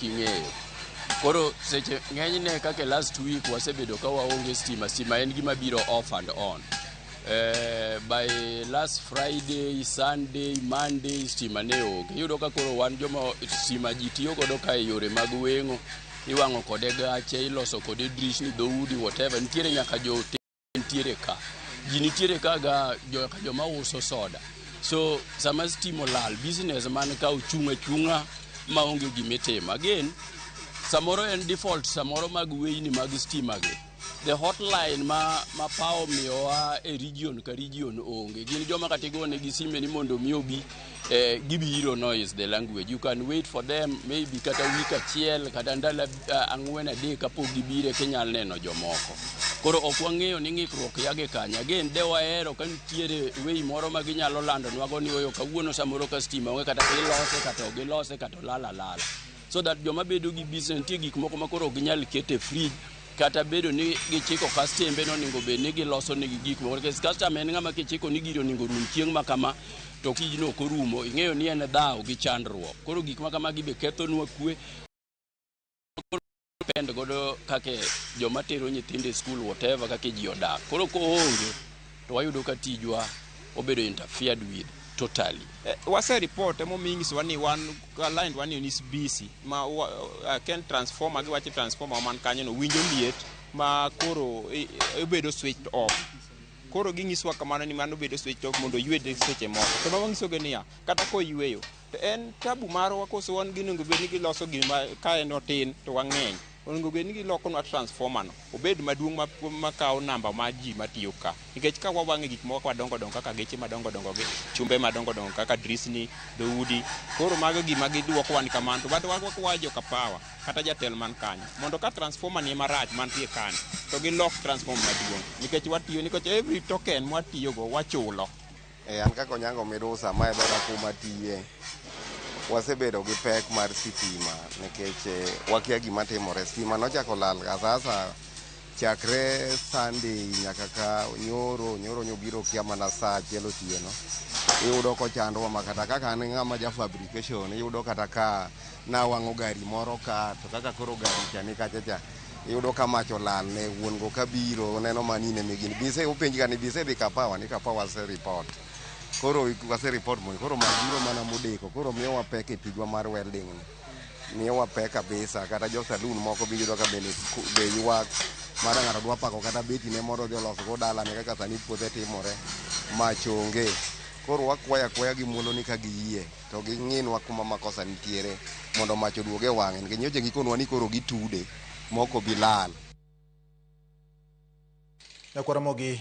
king'eyo. Koro seche ng'enyne kaka last week wasebedo ka waonge stima en gima biro off and on. By last Friday, Sunday, Monday, stima ne onge. Iyudo ka koro wan joma stima ji tiyo godo ka e yore mag weng'o, iwang'o kode gache, iloso kode drishni, dhoudi, whatever. Nitiere nyaka nitiere ka. Ji nitiere ka ga joma uso soda. So sama stima olal, business man ka ochung' achung'a ma onge gimitimo. Again, samoro en default samoro mag weyni mag stima gi. The hotline ma power miyowa e region ka region onge. Gin joma katigone gi sime ni mondo mi obi gibiro no is the language. You can wait for them maybe kata week achiel kata ndalo 4-3 kapok gibire kinyal neno jomoko. Koro ok wang'eyo ni ng'ikruok yage kanya. Again, de wahero ka nitiere wey moro ma ginyalo lando nwago ni oyo kawuono samoro ka stima onge kata ilose kata ogilose kata lala. So that joma bedo gi business tie gik moko makoro ok ginyal kete fridge kata bedo ni gichiko kastembe no ningo be ni giloso ni gik moko. Because customer en ng'ama kichiko ni giro ningo rum chieng' ma kama to kijno ok orumo. Ing'eyo ni en dhaw gi chandruok. Koro gik ma kama gibe ketho nwa kwe. Depend godo kake joma tero nyithinde school whatever kake ji odak. Koro ko onge to wayudo ka tijwa obedo interfered with totally. Wase report emo mingi wani wan line wani is busy ma ken transformer gi wachi transformer man kanyo no winjo liet ma koro obedo switched off. Koro gingiswa kamano ni mano bedo switched off mondo yuede seche moko. To mawangiso ge niya kata ko yueyo to en tabu marwa koso wan ginengo be ni giloso gima ka en otin to wang'eny. Onengo be ni giloko na transformer no obed maduong' ma kawo namba ma ji matiyo ka. Nikech ka wawang'e gik moko madongo kaka geche madongo gi chumbe madongo kaka drisni, dhoudi. Koro mago gima giduoko wan kamano to bado wajo ka power kata jatel man kanyo. Mondo ka transformer ni marach mantie kanyo to gilok transformer maduong'. Nikech watiyo nikech every token mwatiyo go wachulo. An kaka Onyango Mirusa ma e dhoda kuma tiye. Wasebedo gi pek mar sitima nikech wakia gima timore. Stima nochako lal sasa chakre Sunday nyaka ka nyoro nyobiro kia mana saa achiel otieno. Iyudo ko chandwa makata kaka an ng'ama ja fabrication iyudo kata ka nawang'o gari moro ka to kaka koro gari cha ni kacha iyudo ka mach olal ne wuon go kabiro neno manine migini bise upenji ka ni bise dhi kapawa ni kapawa se report. Koro wase report mo koro mabiro mana modeko koro miyo wapek e tijwa mar welding miyo wapek kabisa kata jo saloon moko biyudo ka bende ywak mar ng'ato dwa pako kata beti ne moro dhi oloso go dala ne kaka sani puothe timore mach onge. Koro wakwaya gi muolo ni ka giyie to ging'inwa kuma makosa nitiere mondo mach oduoge wang'e nikech nyocha gikonwa ni koro gitude moko bilal. Nakwaramogi